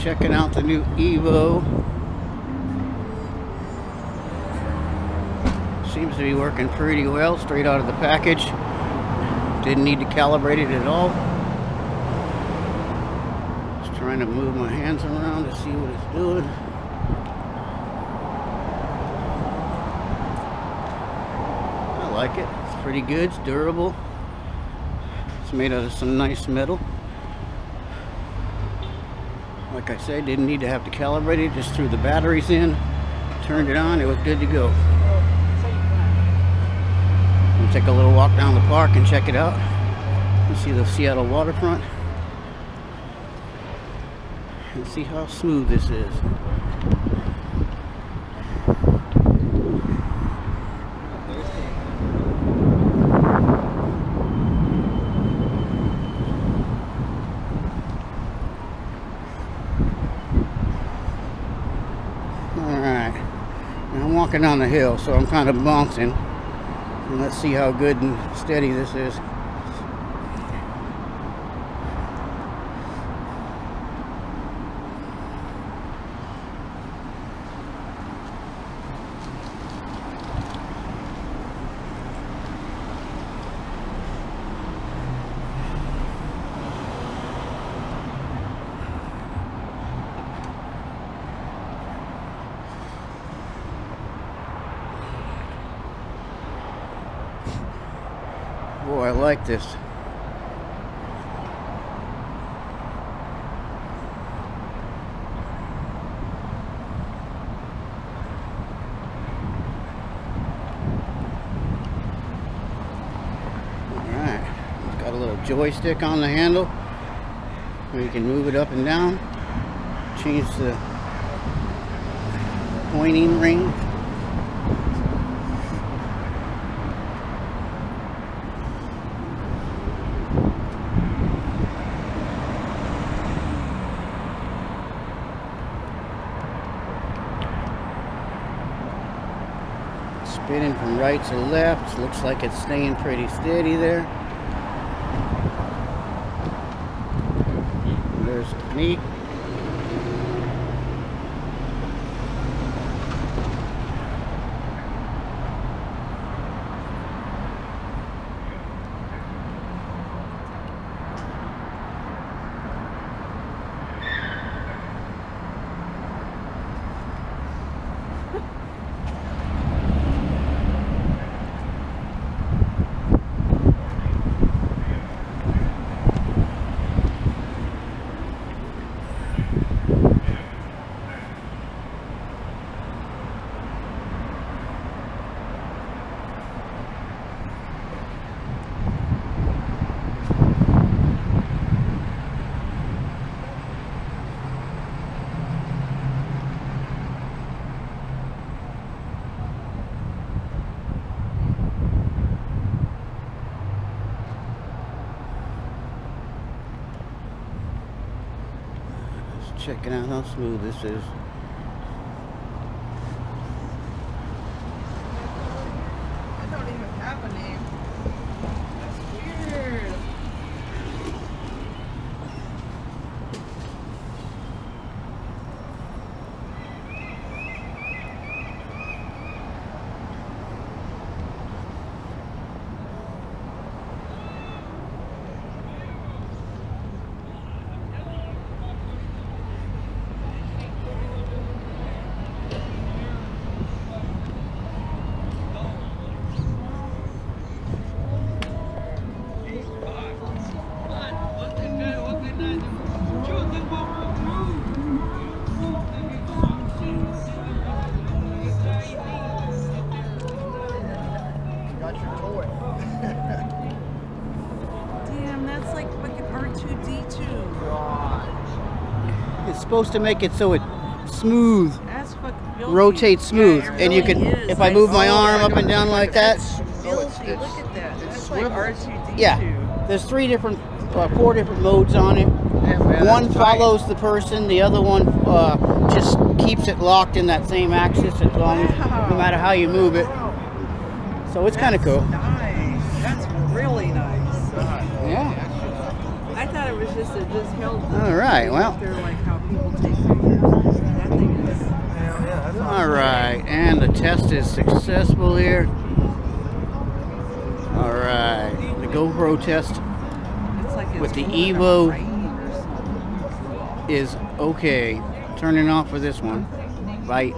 Checking out the new Evo. Seems to be working pretty well straight out of the package. Didn't need to calibrate it at all. Just trying to move my hands around to see what it's doing. I like it. It's pretty good. It's durable. It's made out of some nice metal. Like I said, didn't need to have to calibrate it. Just threw the batteries in, turned it on. It was good to go. We'll take a little walk down the park and check it out. We'll see the Seattle waterfront and see how smooth this is. Alright, I'm walking down the hill, so I'm kind of bouncing. And let's see how good and steady this is. Boy, I like this. Alright, it's got a little joystick on the handle where you can move it up and down. Change the pointing ring. Spinning from right to left. Looks like it's staying pretty steady there. There's me. Checking out how smooth this is. I don't even have a name. That's weird. Damn, that's like fucking R2-D2. God. It's supposed to make it so it smooth, That's fucking rotates smooth, yeah, and you can, if I move my arm up and down like that. Look at that. That's like R2-D2. Yeah, there's four different modes on it. One follows the person, the other one just keeps it locked in that same axis as long as, no matter how you move it. So it's kind of cool. Nice. That's really nice. Yeah. I thought it was was just, it just held. All right, well. They're like how people take pictures. That thing is. Yeah, that's awesome. All right, and the test is successful here. All right, the GoPro test It's like it's with the going Evo rain or something. is okay. Turning off for this one. Bye.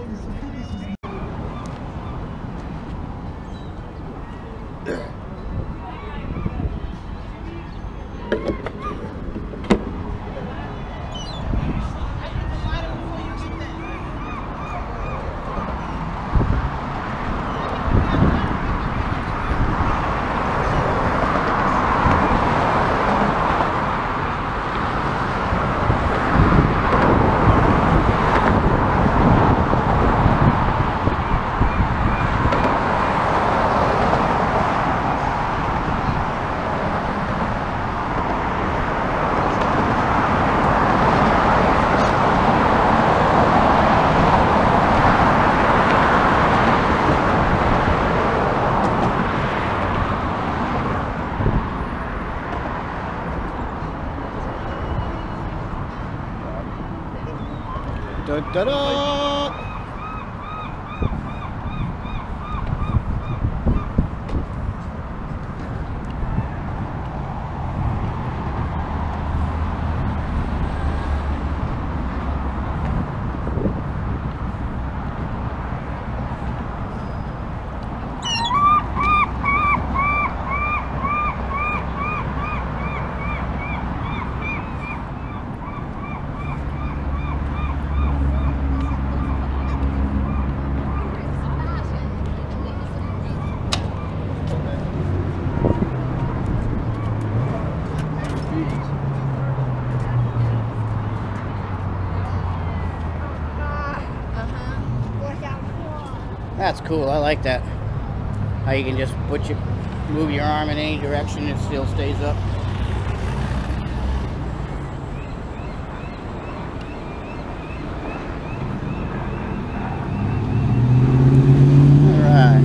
Da, da, da. That's cool. I like that. How you can just move your arm in any direction and it still stays up. All right.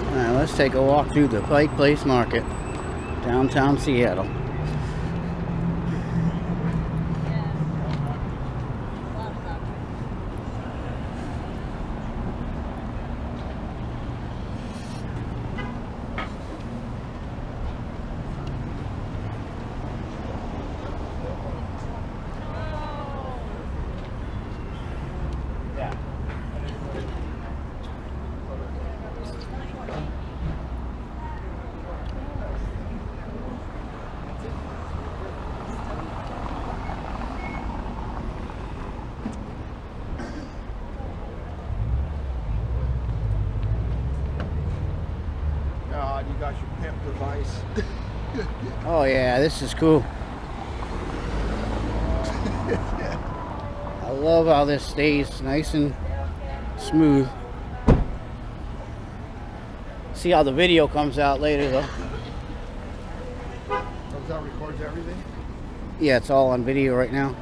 All right, let's take a walk through the Pike Place Market, downtown Seattle. You got your pimp device. Oh yeah, this is cool. I love how this stays nice and smooth. See how the video comes out later though. Does that records everything? Yeah, it's all on video right now.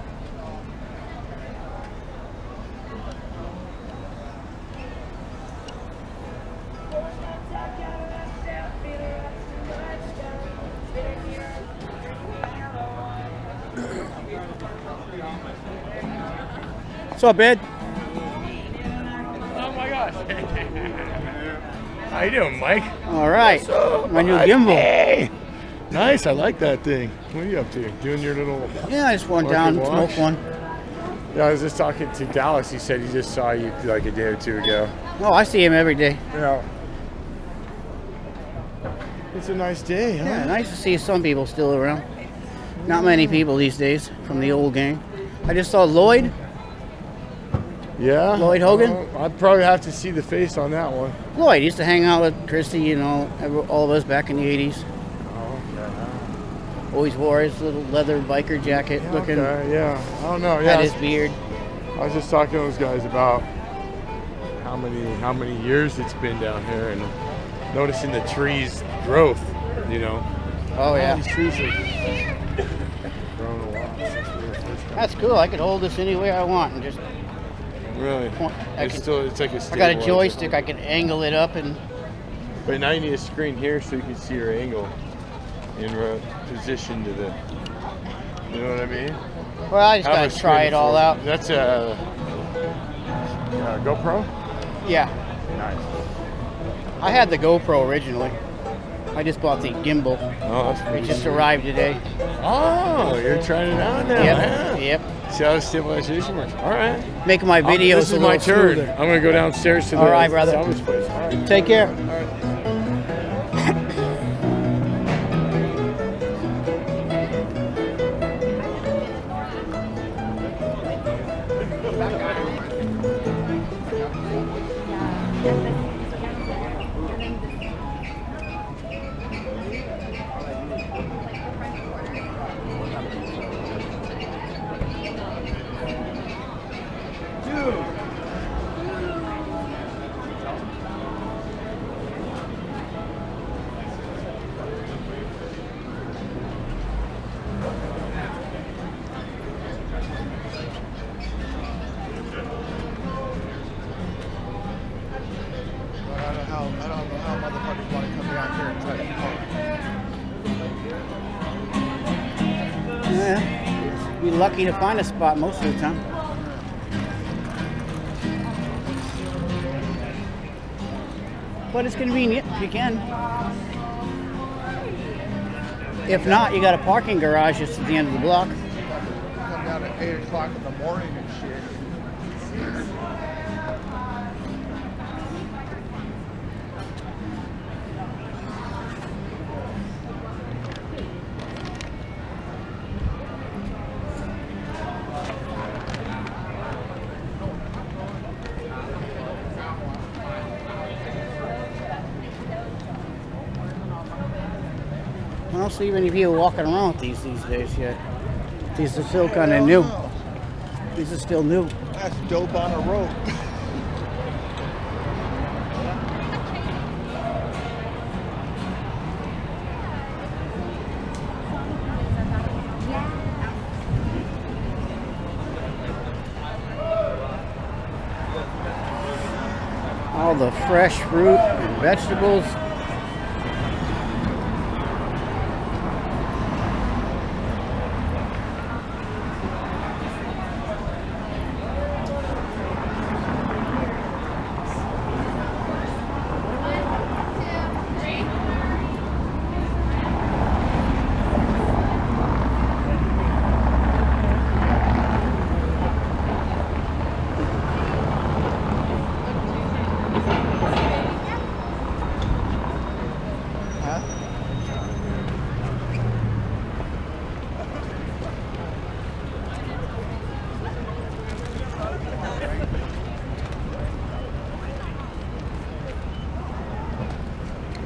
What's up, Ed? Oh my gosh. How you doing, Mike? All right. My new gimbal. Hey. Nice, I like that thing. What are you up to? Doing your little... Yeah, I just went down and smoked one. Yeah, I was just talking to Dallas. He said he just saw you like a day or two ago. Oh, I see him every day. Yeah. It's a nice day, huh? Yeah, nice to see some people still around. Not many people these days from the old gang. I just saw Lloyd. Yeah? Lloyd Hogan? I'd probably have to see the face on that one. Lloyd used to hang out with Christy, you know, all of us back in the 80s. Oh, okay. Always wore his little leather biker jacket looking. Okay, yeah. I don't know. Yeah. Had his beard. I was just talking to those guys about how many years it's been down here and noticing the trees' growth, you know. Oh, yeah. These trees have grown a lot since we were first. That's cool. I could hold this any way I want and just Really? It's like a I got a stabilizer. joystick. I can angle it up and. But now you need a screen here so you can see your angle in position to the. You know what I mean? Well, I just gotta try it all out. That's a GoPro? Yeah. Nice. I had the GoPro originally. I just bought the Gimbal. Oh, that's pretty It just sweet. arrived today. Oh, you're trying it out now. Yep. Yeah. Yep. See how the stabilization works. All right. Making my videos This a is little my turn. smoother. I'm gonna go downstairs to the All right, brother. salvage place. All right. Take care. All right. I don't know how motherfuckers want to come down here and try to park. Yeah. Be lucky to find a spot most of the time. But it's convenient if you can. If not, you got a parking garage just at the end of the block. Come down at 8 o'clock in the morning and shit. I don't see many people walking around with these days yet. These are still kind of new. These are still new. That's dope on a rope. All the fresh fruit and vegetables.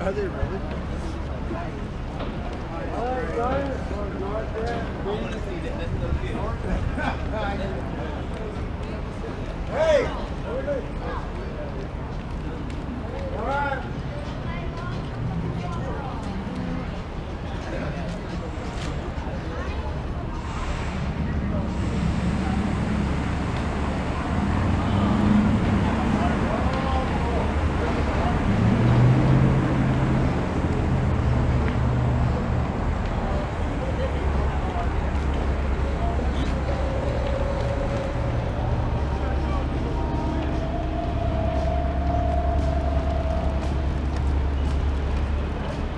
Are they really? Hey! All right.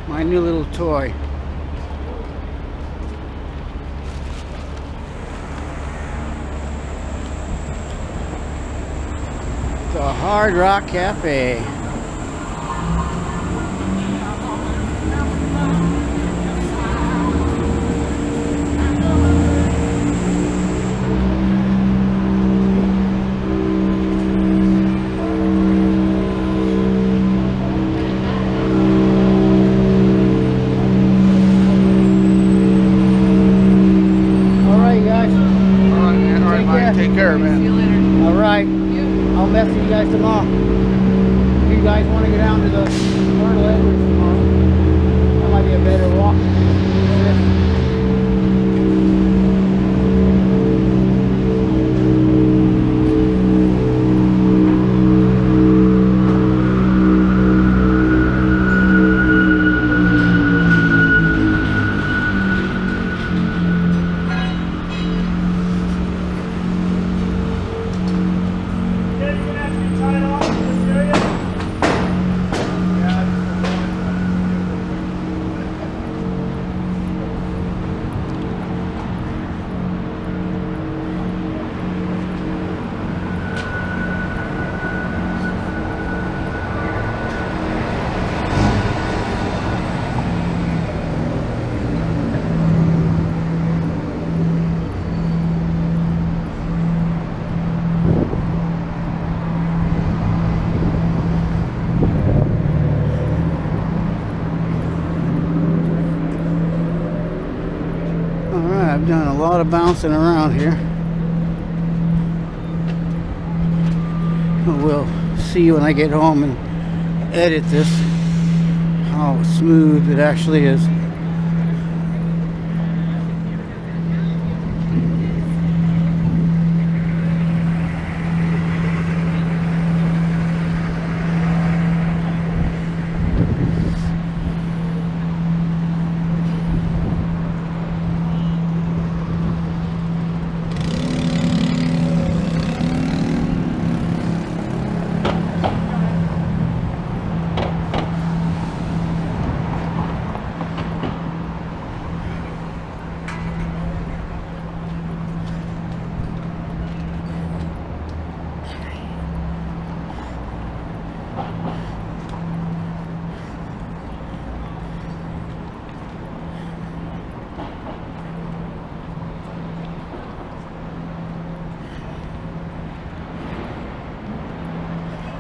My new little toy. The Hard Rock Cafe. Take care, man. See you later. All right. I'll message you guys tomorrow. If you guys want to go down to the Colonel Edwards tomorrow, that might be a better walk. Alright, I've done a lot of bouncing around here. We'll see when I get home and edit this how smooth it actually is.